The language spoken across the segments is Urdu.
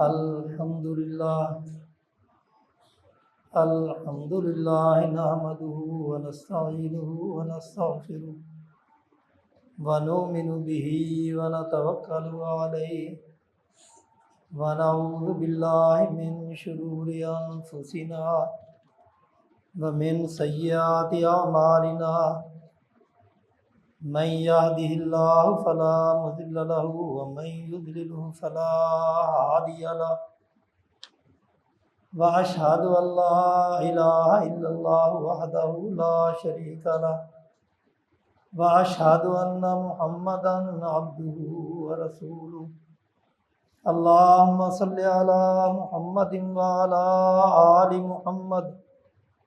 الحمد للہ الحمد للہ نحمده ونستعینه ونستغفره ونؤمن به ونتوکل علیہ ونعوذ باللہ من شرور انفسنا ومن سیئات اعمالنا من يهده الله فلا مضل له ومن يضلل فلا هادي له وأشهد أن لا إله إلا الله وحده لا شريك له وأشهد أن محمدا عبده ورسوله اللهم صل على محمد وعلى آل محمد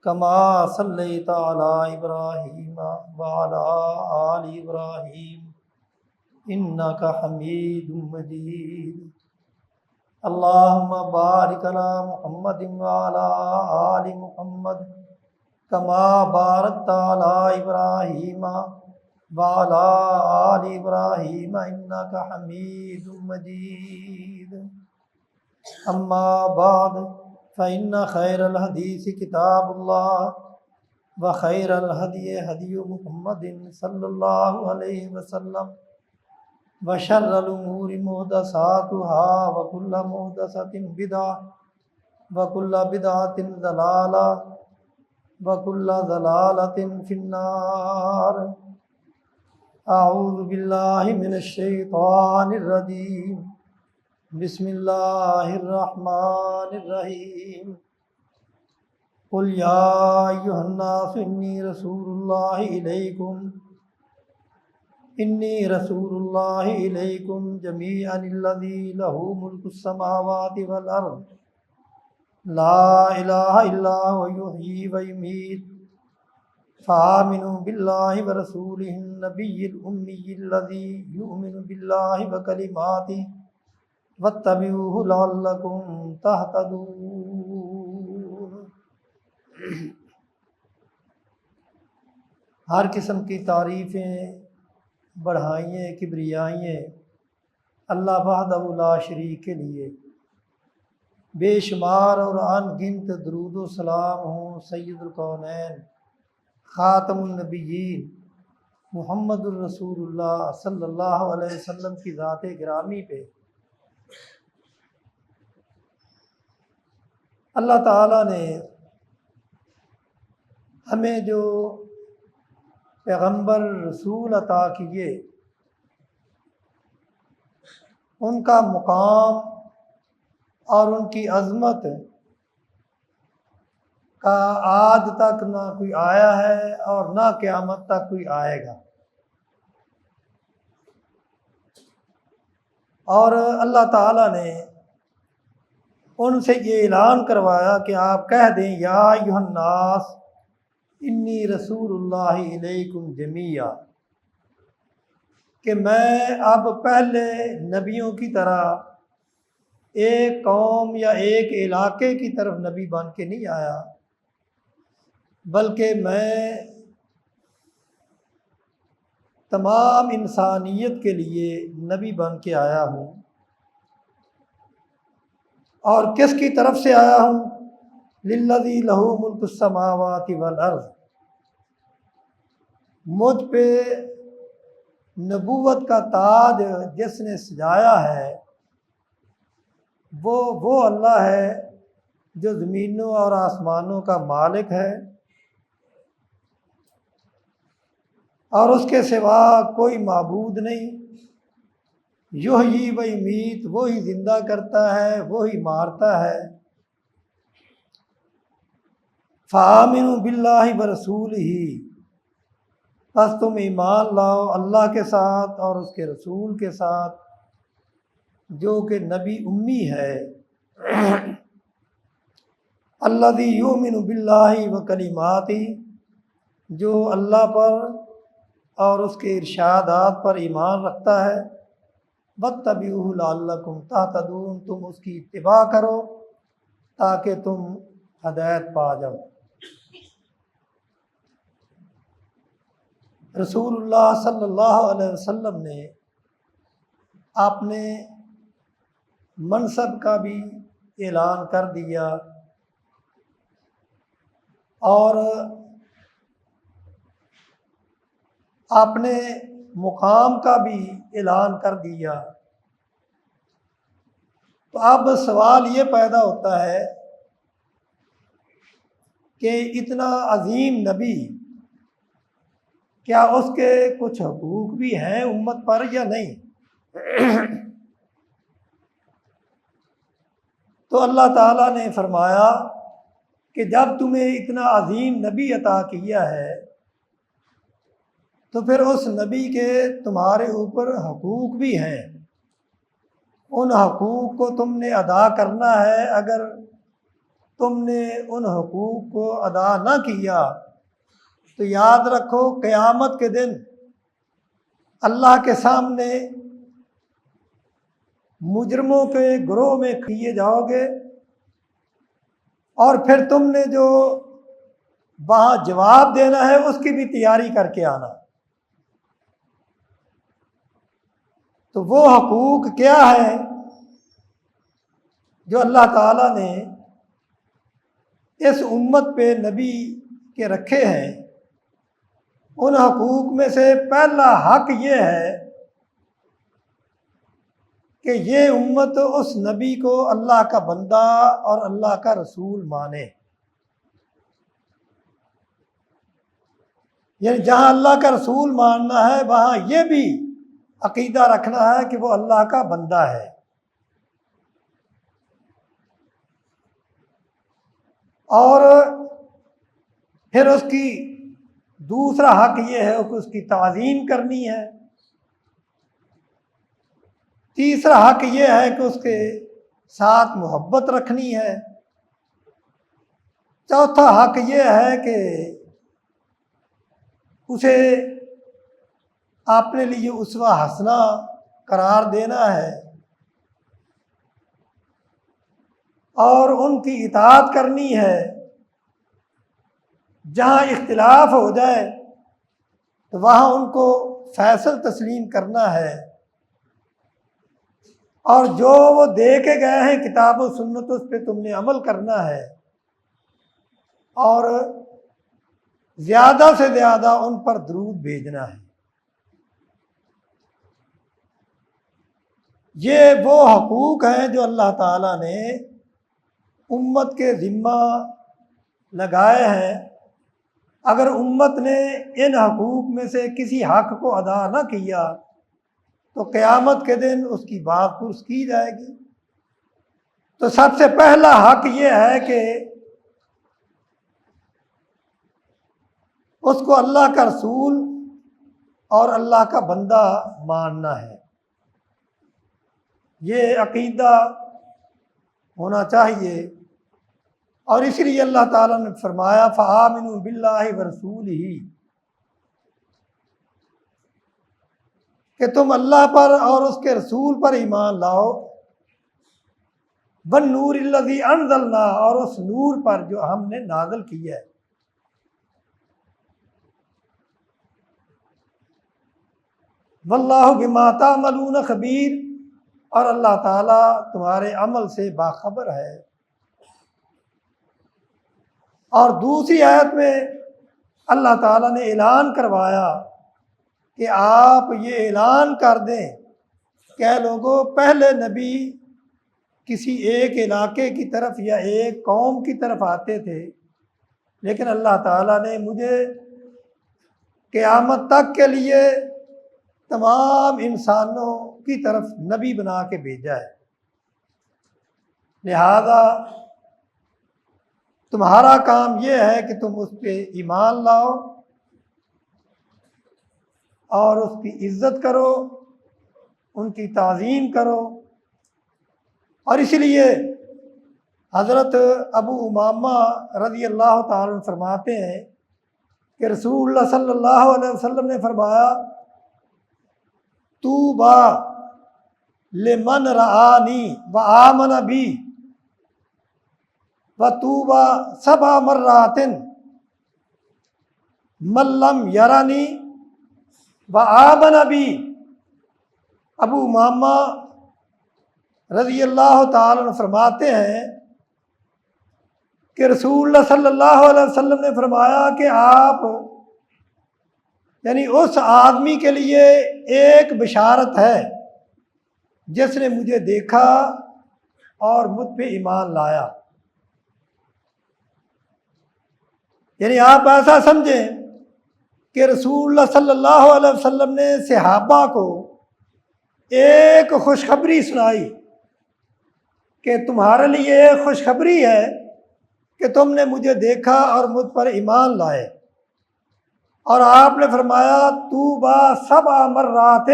كما صليت على إبراهيم وعلى آل إبراهيم إنك حميد مجيد اللهم بارك على محمد وعلى آل محمد كما باركت على إبراهيم وعلى آل إبراهيم إنك حميد مجيد أما بعد فإن خير الحديث كتاب الله وخير الهدي هدي محمد صلى الله عليه وسلم وشر الأمور محدثاتها وكل محدثة بدعة وكل بدعة ضلالة وكل ضلالة في النار أعوذ بالله من الشيطان الرجيم بسم الله الرحمن الرحيم قل يا أيها الناس إني رسول الله إليكم جميعا الذي له ملك السماوات والأرض لا إله إلا هو يحيي ويميت فآمنوا بالله ورسوله النبي الأمي الذي يؤمن بالله وكلماته واتبعوه لعلكم تهتدون۔ ہر قسم کی تعریفیں، بڑھائیں، کبریائیں اللہ وحدہ لا شریک کے لیے۔ بے شمار اور ان گنت درود و سلام ہوں سید الکونین خاتم النبیین محمد الرسول اللہ صلی اللہ علیہ وسلم کی ذات گرامی پہ۔ اللہ تعالیٰ نے ہمیں جو پیغمبر رسول عطا کیے، ان کا مقام اور ان کی عظمت کا آج تک نہ کوئی آیا ہے اور نہ قیامت تک کوئی آئے گا۔ اور اللہ تعالیٰ نے ان سے یہ اعلان کروایا کہ آپ کہہ دیں یا ایھا الناس انی رسول اللہ الیکم جمیعا، کہ میں اب پہلے نبیوں کی طرح ایک قوم یا ایک علاقے کی طرف نبی بن کے نہیں آیا، بلکہ میں تمام انسانیت کے لیے نبی بن کے آیا ہوں۔ اور کس کی طرف سے آیا ہوں؟ للذی لہ ملک السماوات والارض، مجھ پہ نبوت کا تاج جس نے سجایا ہے وہ اللہ ہے جو زمینوں اور آسمانوں کا مالک ہے، اور اس کے سوا کوئی معبود نہیں۔ یحیی و یمیت، وہی زندہ کرتا ہے، وہی مارتا ہے۔ فآمنوا باللہ ورسولہ، بس تم ایمان لاؤ اللہ کے ساتھ اور اس کے رسول کے ساتھ جو کہ نبی امی ہے۔ الذی یؤمن باللہ وکلماتہ، جو اللہ پر اور اس کے ارشادات پر ایمان رکھتا ہے۔ واتبعوہ لعلکم تہتدون، تم اس کی اتباع کرو تاکہ تم ہدایت پا جاؤ۔ رسول اللہ صلی اللہ علیہ وسلم نے اپنے منصب کا بھی اعلان کر دیا اور اپنے مقام کا بھی اعلان کر دیا۔ تو اب سوال یہ پیدا ہوتا ہے کہ اتنا عظیم نبی، کیا اس کے کچھ حقوق بھی ہیں امت پر یا نہیں؟ تو اللہ تعالیٰ نے فرمایا کہ جب تمہیں اتنا عظیم نبی عطا کیا ہے تو پھر اس نبی کے تمہارے اوپر حقوق بھی ہیں۔ ان حقوق کو تم نے ادا کرنا ہے۔ اگر تم نے ان حقوق کو ادا نہ کیا تو یاد رکھو قیامت کے دن اللہ کے سامنے مجرموں کے گروہ میں کیے جاؤ گے، اور پھر تم نے جو وہاں جواب دینا ہے اس کی بھی تیاری کر کے آنا۔ تو وہ حقوق کیا ہے جو اللہ تعالیٰ نے اس امت پہ نبی کے رکھے ہیں؟ ان حقوق میں سے پہلا حق یہ ہے کہ یہ امت اس نبی کو اللہ کا بندہ اور اللہ کا رسول مانے۔ یعنی جہاں اللہ کا رسول ماننا ہے وہاں یہ بھی عقیدہ رکھنا ہے کہ وہ اللہ کا بندہ ہے۔ اور پھر اس کی دوسرا حق یہ ہے کہ اس کی تعظیم کرنی ہے۔ تیسرا حق یہ ہے کہ اس کے ساتھ محبت رکھنی ہے۔ چوتھا حق یہ ہے کہ اسے اپنے لیے اسوہ حسنہ قرار دینا ہے اور ان کی اطاعت کرنی ہے۔ جہاں اختلاف ہو جائے تو وہاں ان کو فیصل تسلیم کرنا ہے، اور جو وہ دے کے گئے ہیں کتاب و سنت اس پہ تم نے عمل کرنا ہے، اور زیادہ سے زیادہ ان پر درود بھیجنا ہے۔ یہ وہ حقوق ہیں جو اللہ تعالیٰ نے امت کے ذمہ لگائے ہیں۔ اگر امت نے ان حقوق میں سے کسی حق کو ادا نہ کیا تو قیامت کے دن اس کی بات پرس کی جائے گی۔ تو سب سے پہلا حق یہ ہے کہ اس کو اللہ کا رسول اور اللہ کا بندہ ماننا ہے۔ یہ عقیدہ ہونا چاہیے، اور اس لیے اللہ تعالیٰ نے فرمایا فآمنوا باللہ ورسولہ، کہ تم اللہ پر اور اس کے رسول پر ایمان لاؤ، والنور الذی انزلنا، اور اس نور پر جو ہم نے نازل کیا ہے۔ واللہ بما تعملون خبیر، اور اللہ تعالیٰ تمہارے عمل سے باخبر ہے۔ اور دوسری آیت میں اللہ تعالیٰ نے اعلان کروایا کہ آپ یہ اعلان کر دیں کہ اے لوگوں، پہلے نبی کسی ایک علاقے کی طرف یا ایک قوم کی طرف آتے تھے، لیکن اللہ تعالیٰ نے مجھے قیامت تک کے لیے تمام انسانوں کی طرف نبی بنا کے بھیجا ہے۔ لہذا تمہارا کام یہ ہے کہ تم اس پہ ایمان لاؤ اور اس کی عزت کرو، ان کی تعظیم کرو۔ اور اس لیے حضرت ابو امامہ رضی اللہ تعالیٰ عنہ فرماتے ہیں کہ رسول اللہ صلی اللہ علیہ وسلم نے فرمایا طوبیٰ لمن رآنی وآمن بی وطوبیٰ سبع مرات من لم یرنی وآمن بی۔ ابو امامہ رضی اللہ تعالی عنہ فرماتے ہیں کہ رسول اللہ صلی اللہ علیہ وسلم نے فرمایا کہ آپ یعنی اس آدمی کے لیے ایک بشارت ہے جس نے مجھے دیکھا اور مجھ پہ ایمان لایا. یعنی آپ ایسا سمجھیں کہ رسول اللہ صلی اللہ علیہ وسلم نے صحابہ کو ایک خوشخبری سنائی کہ تمہارے لیے ایک خوشخبری ہے کہ تم نے مجھے دیکھا اور مجھ پر ایمان لائے. اور آپ نے فرمایا طوبی 7 مرات،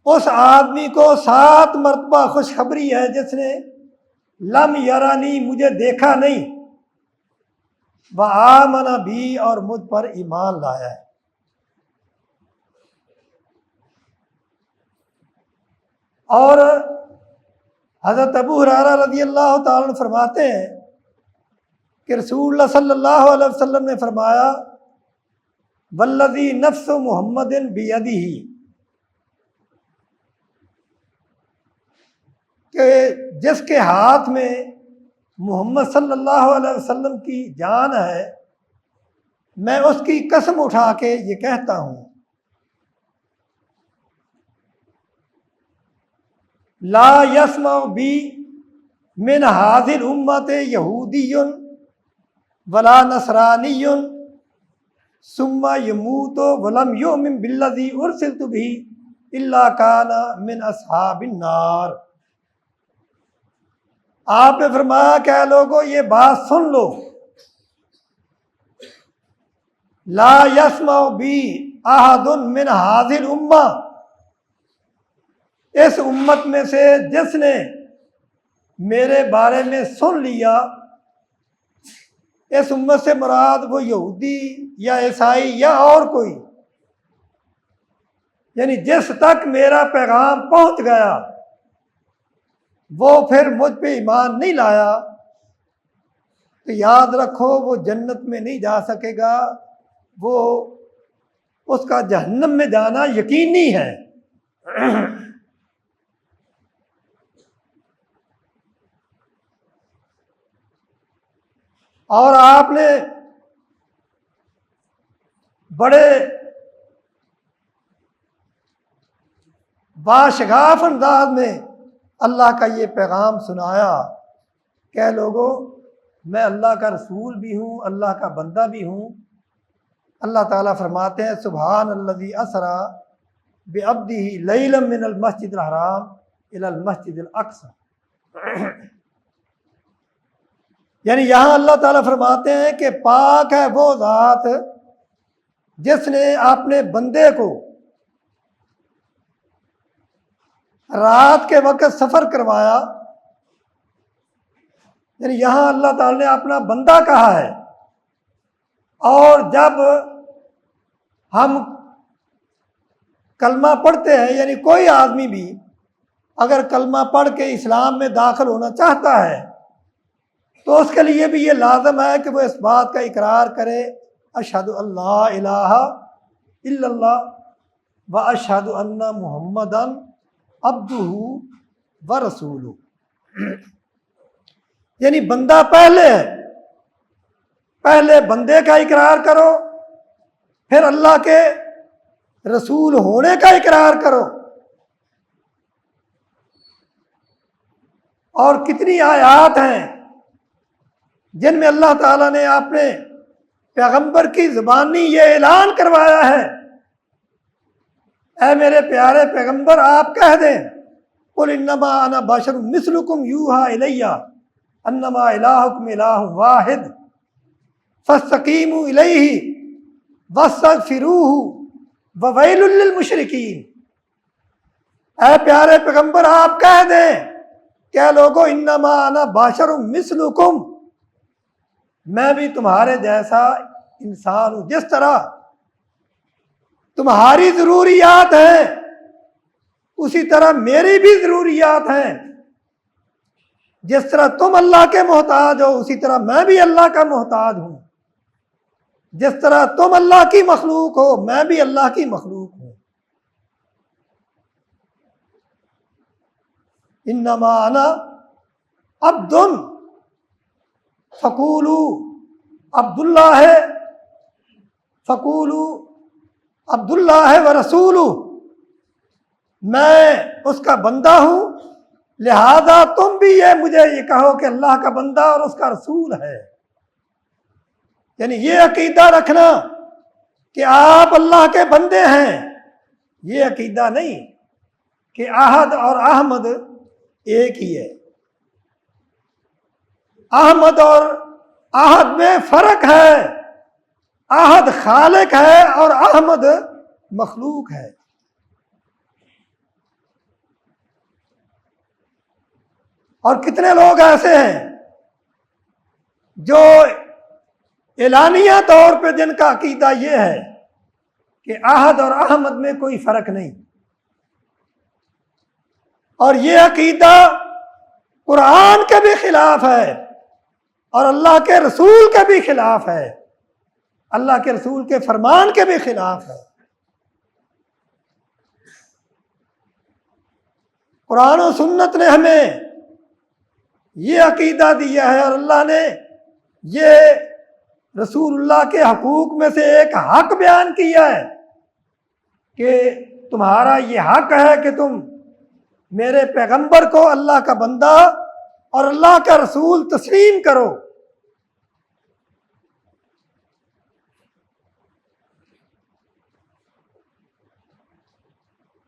اس آدمی کو 7 مرتبہ خوشخبری ہے جس نے لم یرانی مجھے دیکھا نہیں، وآمن بھی اور مجھ پر ایمان لایا ہے. اور حضرت ابو ہریرہ رضی اللہ تعالیٰ عنہ فرماتے ہیں کہ رسول اللہ صلی اللہ علیہ وسلم نے فرمایا والذی نفس محمد بیدہ، کہ جس کے ہاتھ میں محمد صلی اللہ علیہ وسلم کی جان ہے، میں اس کی قسم اٹھا کے یہ کہتا ہوں لا یسمع بی من هذه الامة یہودی ولا نصرانی ثم يموت ولم يؤمن بالذی ارسلت به الا كان من اصحاب النار. آپ نے فرمایا کہ اے لوگو یہ بات سن لو، لا یسمع بی احد من هذه الامة، اس امت میں سے جس نے میرے بارے میں سن لیا، اس امت سے مراد وہ یہودی یا عیسائی یا اور کوئی، یعنی جس تک میرا پیغام پہنچ گیا وہ پھر مجھ پہ ایمان نہیں لایا، تو یاد رکھو وہ جنت میں نہیں جا سکے گا، وہ اس کا جہنم میں جانا یقینی ہے. اور آپ نے بڑے باشگاف انداز میں اللہ کا یہ پیغام سنایا کہ اے لوگو میں اللہ کا رسول بھی ہوں، اللہ کا بندہ بھی ہوں. اللہ تعالیٰ فرماتے ہیں سبحان الذی اسری بعبدہ لیلا من المسجد الحرام الی المسجد الاقصی. یعنی یہاں اللہ تعالیٰ فرماتے ہیں کہ پاک ہے وہ ذات جس نے اپنے بندے کو رات کے وقت سفر کروایا. یعنی یہاں اللہ تعالیٰ نے اپنا بندہ کہا ہے، اور جب ہم کلمہ پڑھتے ہیں، یعنی کوئی آدمی بھی اگر کلمہ پڑھ کے اسلام میں داخل ہونا چاہتا ہے تو اس کے لیے بھی یہ لازم ہے کہ وہ اس بات کا اقرار کرے اشہد ان لا الہ الا اللہ و اشہد ان محمدً عبدہ و رسولہ. یعنی بندہ پہلے ہے، پہلے بندے کا اقرار کرو، پھر اللہ کے رسول ہونے کا اقرار کرو. اور کتنی آیات ہیں جن میں اللہ تعالیٰ نے اپنے پیغمبر کی زبانی یہ اعلان کروایا ہے اے میرے پیارے پیغمبر آپ کہہ دیں قل انما انا بشر مثلکم یوحی الی انما الہکم الہ واحد فاستقیموا الیہ واستغفروہ وویل للمشرکین. اے پیارے پیغمبر آپ کہہ دیں کہ لوگو انما انا بشر مثلکم، میں بھی تمہارے جیسا انسان ہوں، جس طرح تمہاری ضروریات ہیں اسی طرح میری بھی ضروریات ہیں. جس طرح تم اللہ کے محتاج ہو اسی طرح میں بھی اللہ کا محتاج ہوں. جس طرح تم اللہ کی مخلوق ہو میں بھی اللہ کی مخلوق ہوں. انما انا عبد فقولوا عبداللہ ہے، فقولوا عبداللہ ورسولہ، میں اس کا بندہ ہوں، لہذا تم بھی مجھے یہ کہو کہ اللہ کا بندہ اور اس کا رسول ہے۔ یعنی یہ عقیدہ رکھنا کہ آپ اللہ کے بندے ہیں، یہ عقیدہ نہیں کہ احد اور احمد ایک ہی ہے۔ احمد اور احد میں فرق ہے، احد خالق ہے اور احمد مخلوق ہے۔ اور کتنے لوگ ایسے ہیں جو اعلانیہ طور پہ جن کا عقیدہ یہ ہے کہ احد اور احمد میں کوئی فرق نہیں، اور یہ عقیدہ قرآن کے بھی خلاف ہے اور اللہ کے رسول کے بھی خلاف ہے، اللہ کے رسول کے فرمان کے بھی خلاف ہے۔ قرآن و سنت نے ہمیں یہ عقیدہ دیا ہے، اور اللہ نے یہ رسول اللہ کے حقوق میں سے ایک حق بیان کیا ہے کہ تمہارا یہ حق ہے کہ تم میرے پیغمبر کو اللہ کا بندہ اور اللہ کا رسول تسلیم کرو۔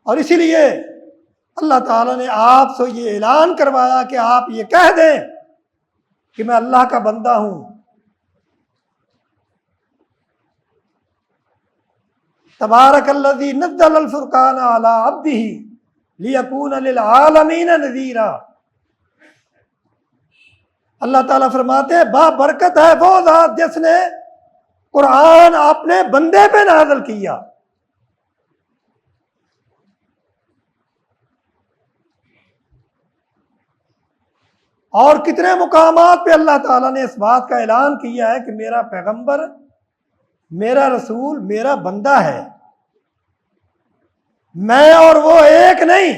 اور اسی لیے اللہ تعالیٰ نے آپ سے یہ اعلان کروایا کہ آپ یہ کہہ دیں کہ میں اللہ کا بندہ ہوں۔ تبارک الذی نزل الفرقان علی عبدہ لیکون للعالمین نذیرا۔ اللہ تعالیٰ فرماتے ہیں با برکت ہے وہ ذات جس نے قرآن اپنے بندے پہ نازل کیا۔ اور کتنے مقامات پہ اللہ تعالیٰ نے اس بات کا اعلان کیا ہے کہ میرا پیغمبر، میرا رسول، میرا بندہ ہے، میں اور وہ ایک نہیں،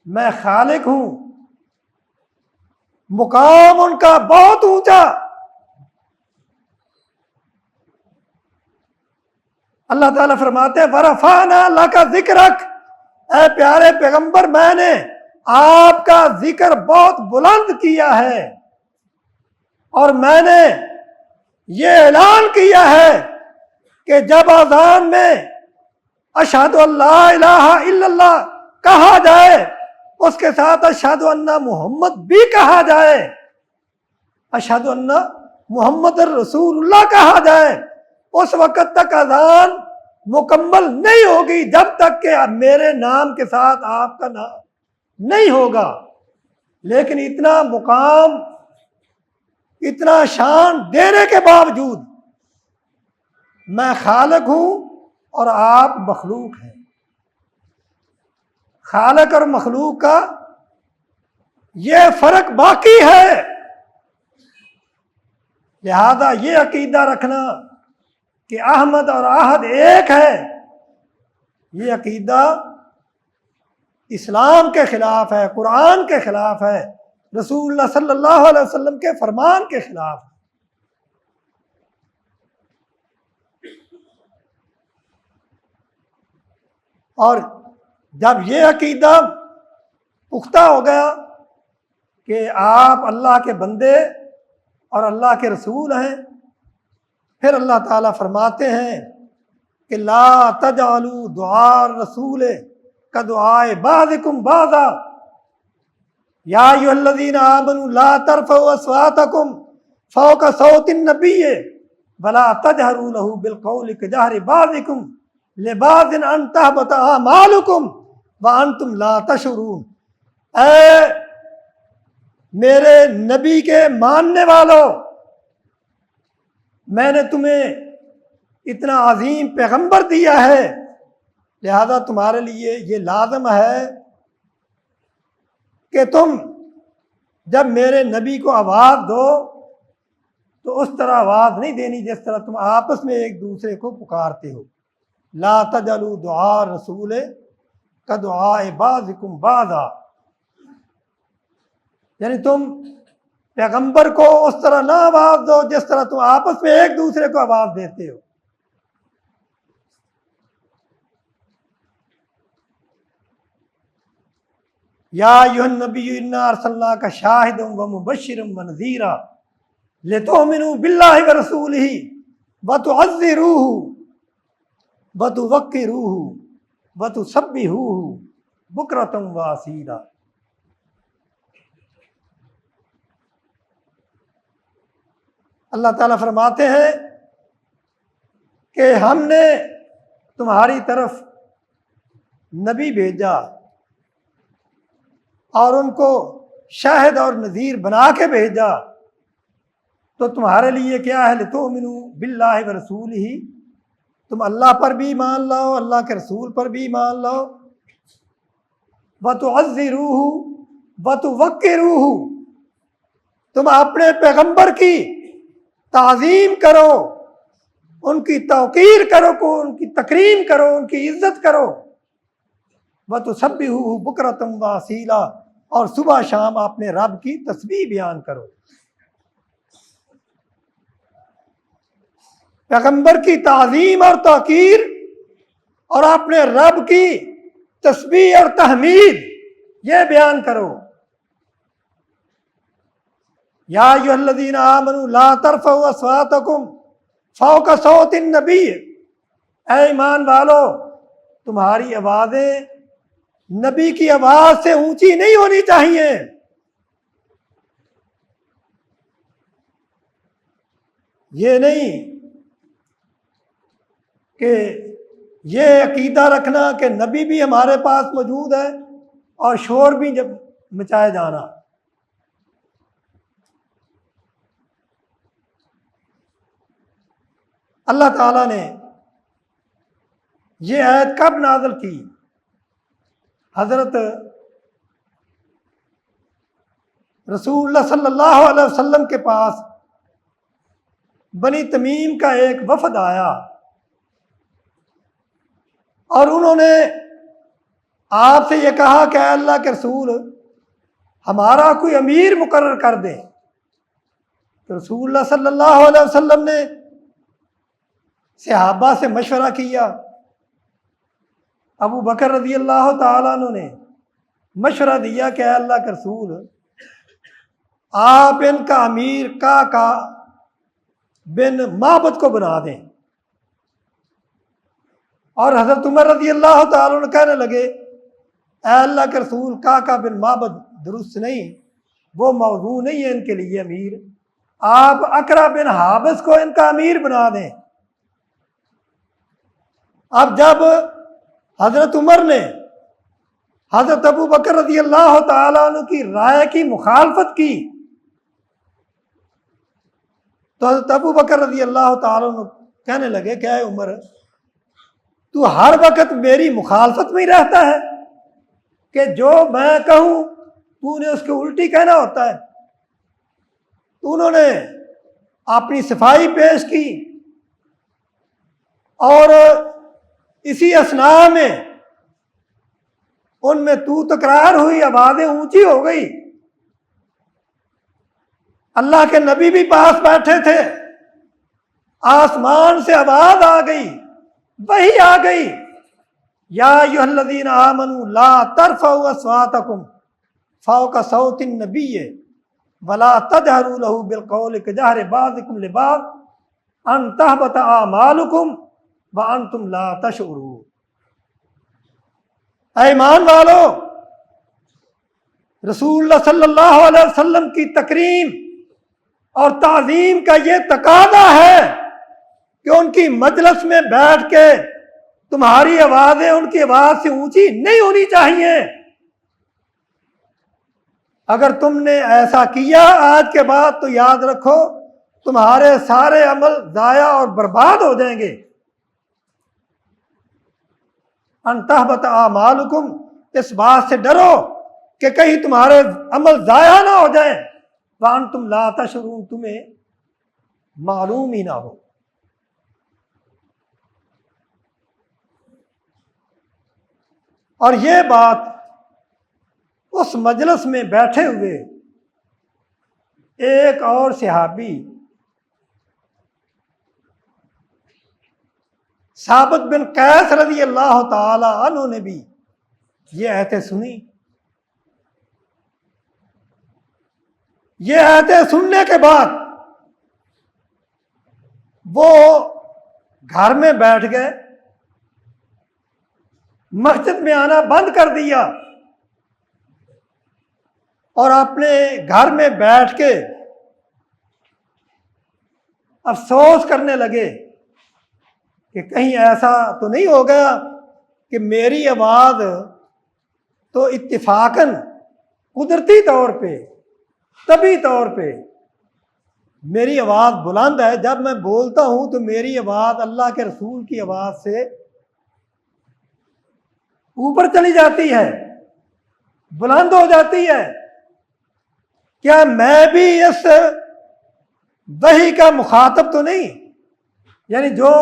میں خالق ہوں۔ مقام ان کا بہت اونچا۔ اللہ تعالیٰ فرماتے ہیں وَرَفَعْنَا لَكَ ذِكْرَكَ، اے پیارے پیغمبر میں نے آپ کا ذکر بہت بلند کیا ہے، اور میں نے یہ اعلان کیا ہے کہ جب اذان میں اشہد ان لا الہ الا اللہ کہا جائے اس کے ساتھ اشہد ان محمد بھی کہا جائے، اشہد ان محمد رسول اللہ کہا جائے، اس وقت تک اذان مکمل نہیں ہوگی جب تک کہ میرے نام کے ساتھ آپ کا نام نہیں ہوگا۔ لیکن اتنا مقام، اتنا شان دینے کے باوجود میں خالق ہوں اور آپ مخلوق ہیں۔ خالق اور مخلوق کا یہ فرق باقی ہے۔ لہذا یہ عقیدہ رکھنا کہ احمد اور احد ایک ہے، یہ عقیدہ اسلام کے خلاف ہے، قرآن کے خلاف ہے، رسول اللہ صلی اللہ علیہ وسلم کے فرمان کے خلاف ہے۔ اور جب یہ عقیدہ پختہ ہو گیا کہ آپ اللہ کے بندے اور اللہ کے رسول ہیں، پھر اللہ تعالیٰ فرماتے ہیں کہ لا تجعلوا دعاء الرسول کدعاء بعضکم بعضا یا ایھا الذین آمنوا لا ترفعوا اصواتکم فوق صوت النبی ولا تجہروا له بالقول کجہر بعضکم لبعض ان تحبط اعمالکم وانتم لا تشعرون۔ اے میرے نبی کے ماننے والوں، میں نے تمہیں اتنا عظیم پیغمبر دیا ہے، لہذا تمہارے لیے یہ لازم ہے کہ تم جب میرے نبی کو آواز دو تو اس طرح آواز نہیں دینی جس طرح تم آپس میں ایک دوسرے کو پکارتے ہو۔ لا تجعلوا دعاء الرسول کدعاء بعضکم بعضا، یعنی تم پیغمبر کو اس طرح نہ آواز دو جس طرح تم آپس میں ایک دوسرے کو آواز دیتے ہو۔ یا ایھا النبی انا ارسلناک شاہدا ومبشرا ونذیرا لتؤمنوا باللہ ورسولہ وتعزروہ وتوقروہ وتسبحوہ بکرۃ واصیلا۔ اللہ تعالیٰ فرماتے ہیں کہ ہم نے تمہاری طرف نبی بھیجا اور ان کو شاہد اور نذیر بنا کے بھیجا، تو تمہارے لیے کیا ہے؟ لتؤمنوا باللہ ورسولہ، تم اللہ پر بھی ایمان لاؤ، اللہ کے رسول پر بھی ایمان لاؤ، وتعزروہ وتوقروہ، تم اپنے پیغمبر کی تعظیم کرو، ان کی توقیر کرو، ان کی تکریم کرو، ان کی عزت کرو، وتسبحوہ بکرۃ واصیلا، اور صبح شام اپنے رب کی تسبیح بیان کرو۔ پیغمبر کی تعظیم اور توقیر اور اپنے رب کی تسبیح اور تحمید یہ بیان کرو۔ یا ایھا الذین آمنوا لا ترفعوا اصواتکم فوق صوت النبی، اے ایمان والو تمہاری آوازیں نبی کی آواز سے اونچی نہیں ہونی چاہیے۔ یہ نہیں کہ یہ عقیدہ رکھنا کہ نبی بھی ہمارے پاس موجود ہے اور شور بھی جب مچائے جانا۔ اللہ تعالیٰ نے یہ آیت کب نازل کی؟ حضرت رسول اللہ صلی اللہ علیہ وسلم کے پاس بنی تمیم کا ایک وفد آیا اور انہوں نے آپ سے یہ کہا کہ اے اللہ کے رسول ہمارا کوئی امیر مقرر کر دیں۔ تو رسول اللہ صلی اللہ علیہ وسلم نے صحابہ سے مشورہ کیا۔ ابو بکر رضی اللہ تعالیٰ عنہ نے مشورہ دیا کہ اے اللہ کے رسول آپ ان کا امیر کا بن معبد کو بنا دیں۔ اور حضرت عمر رضی اللہ تعالیٰ عنہ کہنے لگے اے اللہ کے رسول کا بن معبد درست نہیں، وہ موضوع نہیں ہے ان کے لیے امیر، آپ اقرا بن حابس کو ان کا امیر بنا دیں۔ اب جب حضرت عمر نے حضرت ابو بکر رضی اللہ تعالیٰ عنہ کی رائے کی مخالفت کی تو حضرت ابو بکر رضی اللہ تعالیٰ عنہ کہنے لگے کہ اے عمر تو ہر وقت میری مخالفت میں ہی رہتا ہے کہ جو میں کہوں تو نے اس کو الٹی کہنا ہوتا ہے۔ تو انہوں نے اپنی صفائی پیش کی اور اسی اثناء میں ان میں تو تکرار ہوئی، آوازیں اونچی ہو گئی۔ اللہ کے نبی بھی پاس بیٹھے تھے، آسمان سے آواز آ گئی، وحی آ گئی، یا ایھا الذین آمنوا لا ترفعوا اصواتکم فوق صوت النبی ولا تجہروا لہ بالقول کجہر بعضکم لبعض ان تحبط اعمالکم وانتم لا تشعرون۔ اے ایمان والو رسول اللہ صلی اللہ علیہ وسلم کی تکریم اور تعظیم کا یہ تقاضا ہے کہ ان کی مجلس میں بیٹھ کے تمہاری آوازیں ان کی آواز سے اونچی نہیں ہونی چاہیے۔ اگر تم نے ایسا کیا آج کے بعد تو یاد رکھو تمہارے سارے عمل ضائع اور برباد ہو جائیں گے۔ ان تحبط اعمالکم، اس بات سے ڈرو کہ کہیں تمہارے عمل ضائع نہ ہو جائیں، وانتم لا تشعرون، تمہیں معلوم ہی نہ ہو۔ اور یہ بات اس مجلس میں بیٹھے ہوئے ایک اور صحابی ثابت بن قیس رضی اللہ تعالی عنہ نے بھی یہ آیتیں سنی۔ یہ آیتیں سننے کے بعد وہ گھر میں بیٹھ گئے، مسجد میں آنا بند کر دیا اور اپنے گھر میں بیٹھ کے افسوس کرنے لگے کہ کہیں ایسا تو نہیں ہو گیا کہ میری آواز تو اتفاقاً قدرتی طور پہ طبی طور پہ میری آواز بلند ہے، جب میں بولتا ہوں تو میری آواز اللہ کے رسول کی آواز سے اوپر چلی جاتی ہے، بلند ہو جاتی ہے، کیا میں بھی اس وحی کا مخاطب تو نہیں؟ یعنی جو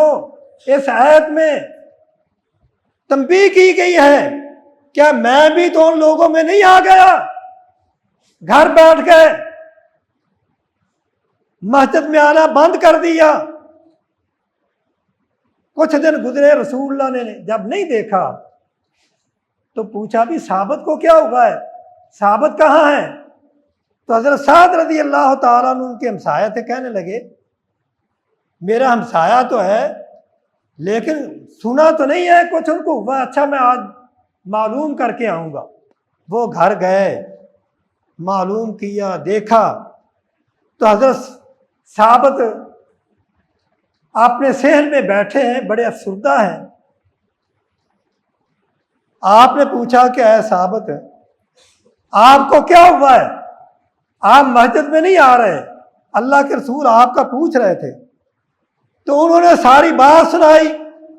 اس آیت میں تنبیہ کی گئی ہے، کیا میں بھی تو ان لوگوں میں نہیں آ گیا؟ گھر بیٹھ کے مسجد میں آنا بند کر دیا۔ کچھ دن گزرے، رسول اللہ نے جب نہیں دیکھا تو پوچھا بھی ثابت کو کیا ہوا ہے، ثابت کہاں ہے؟ تو حضرت سعد رضی اللہ تعالیٰ عنہ ان کے ہمسایہ تھے، کہنے لگے میرا ہمسایہ تو ہے لیکن سنا تو نہیں ہے کچھ ان کو ہوا، اچھا میں آج معلوم کر کے آؤں گا۔ وہ گھر گئے، معلوم کیا، دیکھا تو حضرت ثابت اپنے صحن میں بیٹھے ہیں، بڑے افسردہ ہیں۔ آپ نے پوچھا کہ اے ثابت آپ کو کیا ہوا ہے، آپ مسجد میں نہیں آ رہے، اللہ کے رسول آپ کا پوچھ رہے تھے۔ تو انہوں نے ساری بات سنائی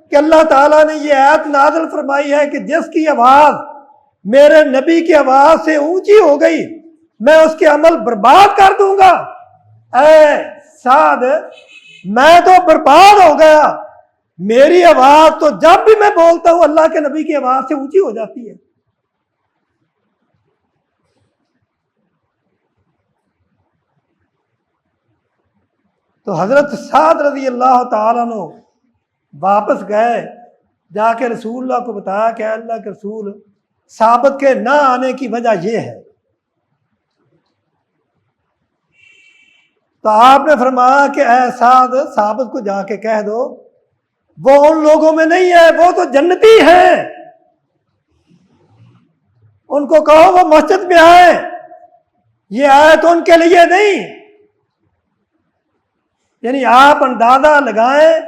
کہ اللہ تعالیٰ نے یہ آیت نازل فرمائی ہے کہ جس کی آواز میرے نبی کی آواز سے اونچی ہو گئی میں اس کے عمل برباد کر دوں گا۔ اے سعد میں تو برباد ہو گیا، میری آواز تو جب بھی میں بولتا ہوں اللہ کے نبی کی آواز سے اونچی ہو جاتی ہے۔ تو حضرت سعد رضی اللہ تعالیٰ عنہ واپس گئے، جا کے رسول اللہ کو بتایا کہ اللہ کے رسول ثابت کے نہ آنے کی وجہ یہ ہے۔ تو آپ نے فرمایا کہ اے سعد ثابت کو جا کے کہہ دو وہ ان لوگوں میں نہیں ہے، وہ تو جنتی ہیں، ان کو کہو وہ مسجد میں آئے، یہ آیت ان کے لیے نہیں۔ یعنی آپ اندازہ لگائیں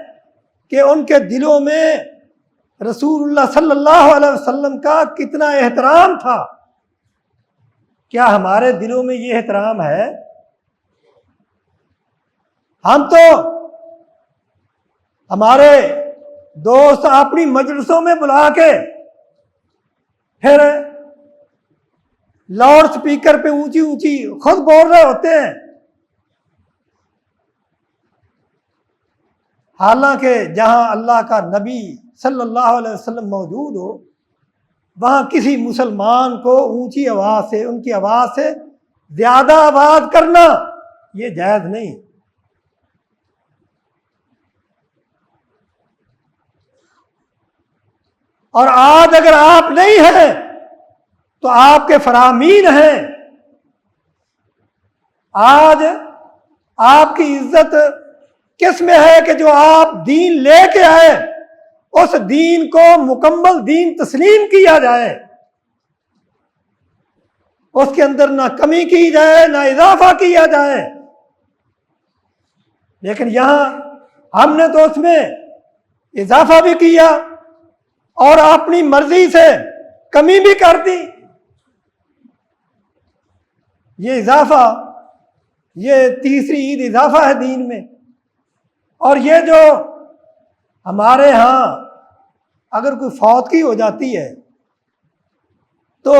کہ ان کے دلوں میں رسول اللہ صلی اللہ علیہ وسلم کا کتنا احترام تھا۔ کیا ہمارے دلوں میں یہ احترام ہے؟ ہم تو ہمارے دوست اپنی مجلسوں میں بلا کے پھر لاؤڈ سپیکر پہ اونچی اونچی خود بول رہے ہوتے ہیں، حالانکہ جہاں اللہ کا نبی صلی اللہ علیہ وسلم موجود ہو وہاں کسی مسلمان کو اونچی آواز سے، ان کی آواز سے زیادہ آواز کرنا یہ جائز نہیں۔ اور آج اگر آپ نہیں ہیں تو آپ کے فرامین ہیں۔ آج آپ کی عزت کس میں ہے کہ جو آپ دین لے کے آئے اس دین کو مکمل دین تسلیم کیا جائے، اس کے اندر نہ کمی کی جائے نہ اضافہ کیا جائے۔ لیکن یہاں ہم نے تو اس میں اضافہ بھی کیا اور اپنی مرضی سے کمی بھی کر دی۔ یہ اضافہ، یہ تیسری عید اضافہ ہے دین میں۔ اور یہ جو ہمارے ہاں اگر کوئی فوتگی ہو جاتی ہے تو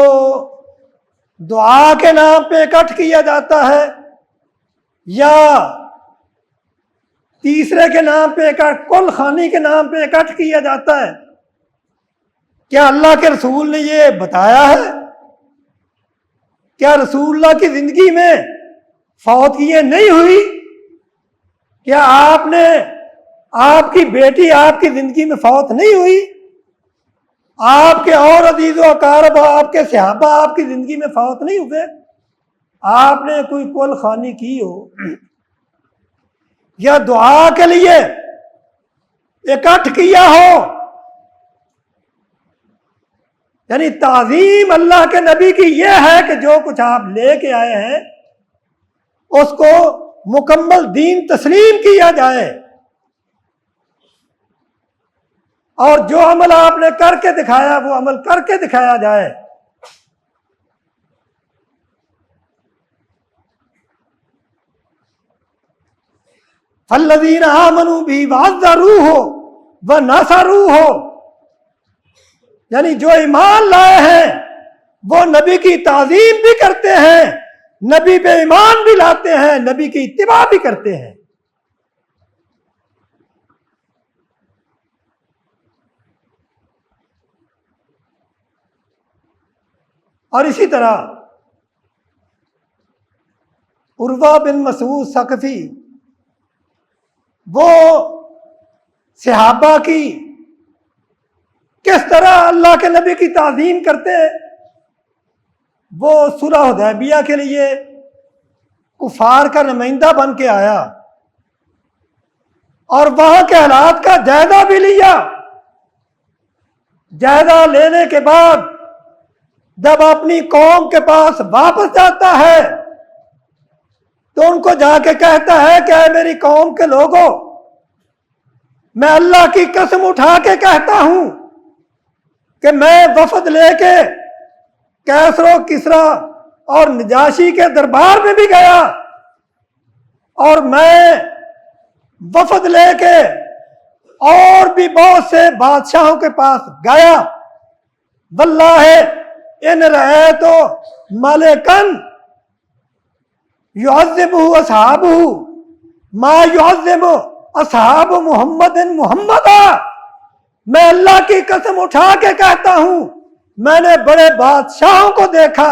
دعا کے نام پہ اکٹھ کیا جاتا ہے یا تیسرے کے نام پہ اکٹھ، کل خانی کے نام پہ اکٹھ کیا جاتا ہے۔ کیا اللہ کے رسول نے یہ بتایا ہے؟ کیا رسول اللہ کی زندگی میں فوتگیاں نہیں ہوئی؟ کیا آپ کی بیٹی آپ کی زندگی میں فوت نہیں ہوئی؟ آپ کے اور عزیز و اقارب آپ کے صحابہ آپ کی زندگی میں فوت نہیں ہوئے؟ آپ نے کوئی کل خوانی کی ہو یا دعا کے لیے اکٹھ کیا ہو، یعنی تعظیم اللہ کے نبی کی یہ ہے کہ جو کچھ آپ لے کے آئے ہیں اس کو مکمل دین تسلیم کیا جائے، اور جو عمل آپ نے کر کے دکھایا وہ عمل کر کے دکھایا جائے۔ فالذین آمنوا بہ وعزروہ ونصروہ، یعنی جو ایمان لائے ہیں وہ نبی کی تعظیم بھی کرتے ہیں، نبی پہ ایمان بھی لاتے ہیں، نبی کی اتباع بھی کرتے ہیں۔ اور اسی طرح عروہ بن مسعود ثقفی وہ صحابہ کی کس طرح اللہ کے نبی کی تعظیم کرتے ہیں، وہ صلح حدیبیہ کے لیے کفار کا نمائندہ بن کے آیا اور وہاں کے حالات کا جائزہ بھی لیا۔ جائزہ لینے کے بعد جب اپنی قوم کے پاس واپس جاتا ہے تو ان کو جا کے کہتا ہے کہ اے میری قوم کے لوگوں، میں اللہ کی قسم اٹھا کے کہتا ہوں کہ میں وفد لے کے کیسر و کسریٰ اور نجاشی کے دربار میں بھی گیا، اور میں وفد لے کے اور بھی بہت سے بادشاہوں کے پاس گیا، واللہ ان رأیت ملکن یعظمہ اصحابہ ما یعظم اصحاب محمد محمدا، میں اللہ کی قسم اٹھا کے کہتا ہوں میں نے بڑے بادشاہوں کو دیکھا،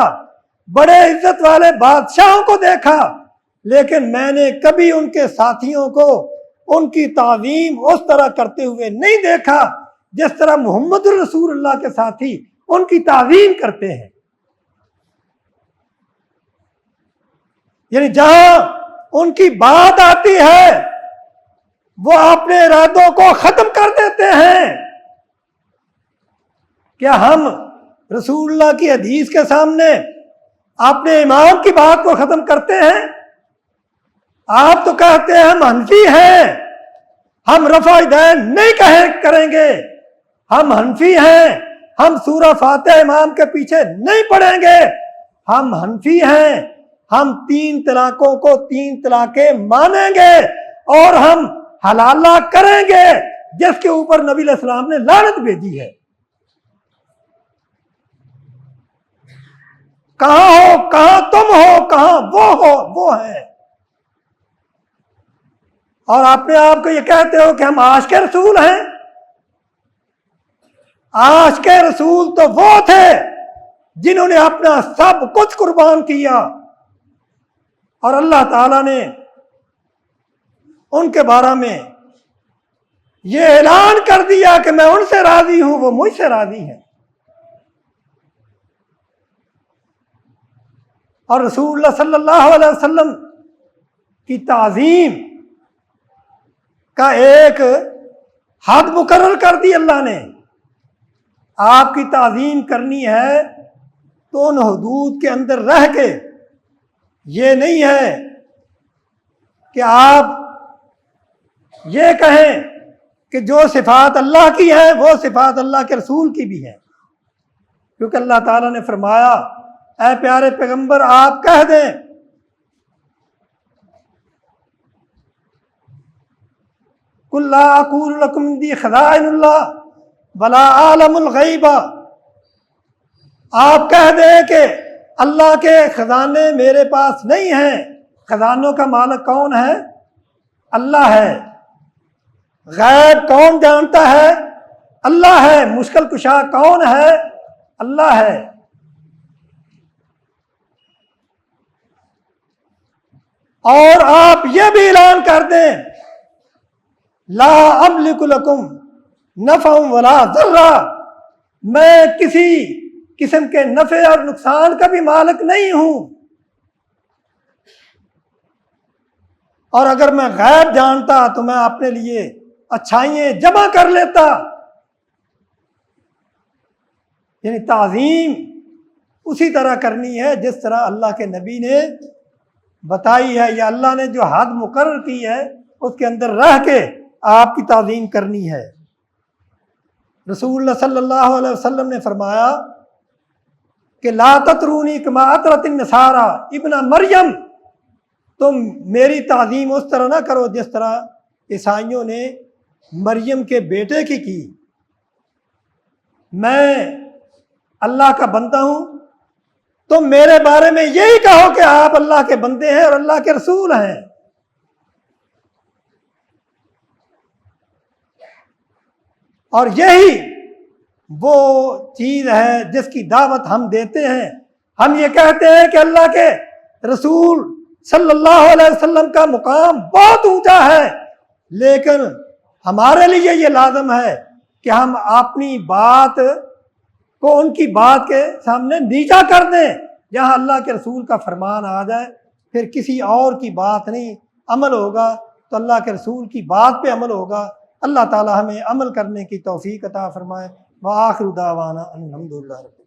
بڑے عزت والے بادشاہوں کو دیکھا، لیکن میں نے کبھی ان کے ساتھیوں کو ان کی تعظیم اس طرح کرتے ہوئے نہیں دیکھا جس طرح محمد رسول اللہ کے ساتھی ان کی تعظیم کرتے ہیں۔ یعنی جہاں ان کی بات آتی ہے وہ اپنے ارادوں کو ختم کر دیتے ہیں۔ کیا ہم رسول اللہ کی حدیث کے سامنے اپنے امام کی بات کو ختم کرتے ہیں؟ آپ تو کہتے ہیں ہم حنفی ہیں، ہم رفع یدین نہیں کریں گے، ہم حنفی ہیں، ہم سورہ فاتحہ امام کے پیچھے نہیں پڑھیں گے، ہم حنفی ہیں، ہم 3 طلاقوں کو 3 طلاقیں مانیں گے، اور ہم حلالہ کریں گے جس کے اوپر نبی علیہ السلام نے لعنت بھیجی ہے۔ کہاں ہو، کہاں تم ہو، کہاں وہ ہیں؟ اور اپنے آپ کو یہ کہتے ہو کہ ہم عاشق رسول ہیں۔ عاشق رسول تو وہ تھے جنہوں نے اپنا سب کچھ قربان کیا، اور اللہ تعالیٰ نے ان کے بارے میں یہ اعلان کر دیا کہ میں ان سے راضی ہوں، وہ مجھ سے راضی ہیں۔ اور رسول اللہ صلی اللہ علیہ وسلم کی تعظیم کا ایک حد مقرر کر دی اللہ نے۔ آپ کی تعظیم کرنی ہے تو ان حدود کے اندر رہ کے، یہ نہیں ہے کہ آپ یہ کہیں کہ جو صفات اللہ کی ہیں وہ صفات اللہ کے رسول کی بھی ہیں، کیونکہ اللہ تعالیٰ نے فرمایا اے پیارے پیغمبر آپ کہہ دیں قُلْ لَا أَقُولُ لَكُمْ عِندِي خَزَائِنُ اللَّهِ وَلَا أَعْلَمُ الْغَيْبَ، آپ کہہ دیں کہ اللہ کے خزانے میرے پاس نہیں ہیں۔ خزانوں کا مالک کون ہے؟ اللہ ہے۔ غیب کون جانتا ہے؟ اللہ ہے، مشکل کشا کون ہے؟ اللہ ہے۔ اور آپ یہ بھی اعلان کر دیں لا املک لکم نفع ولا ضرا، میں کسی قسم کے نفع اور نقصان کا بھی مالک نہیں ہوں، اور اگر میں غیب جانتا تو میں اپنے لیے اچھائیاں جمع کر لیتا۔ یعنی تعظیم اسی طرح کرنی ہے جس طرح اللہ کے نبی نے بتائی ہے، یا اللہ نے جو حد مقرر کی ہے اس کے اندر رہ کے آپ کی تعظیم کرنی ہے۔ رسول اللہ صلی اللہ علیہ وسلم نے فرمایا کہ لا تطرونی کما اطرت النصارى ابن مریم، تم میری تعظیم اس طرح نہ کرو جس طرح عیسائیوں نے مریم کے بیٹے کی۔ میں اللہ کا بندہ ہوں، تم میرے بارے میں یہی کہو کہ آپ اللہ کے بندے ہیں اور اللہ کے رسول ہیں۔ اور یہی وہ چیز ہے جس کی دعوت ہم دیتے ہیں۔ ہم یہ کہتے ہیں کہ اللہ کے رسول صلی اللہ علیہ وسلم کا مقام بہت اونچا ہے، لیکن ہمارے لیے یہ لازم ہے کہ ہم اپنی بات کو ان کی بات کے سامنے نیچا کر دیں۔ جہاں اللہ کے رسول کا فرمان آ جائے پھر کسی اور کی بات نہیں، عمل ہوگا تو اللہ کے رسول کی بات پہ عمل ہوگا۔ اللہ تعالی ہمیں عمل کرنے کی توفیق عطا فرمائے۔ وآخر دعوانا الحمدللہ۔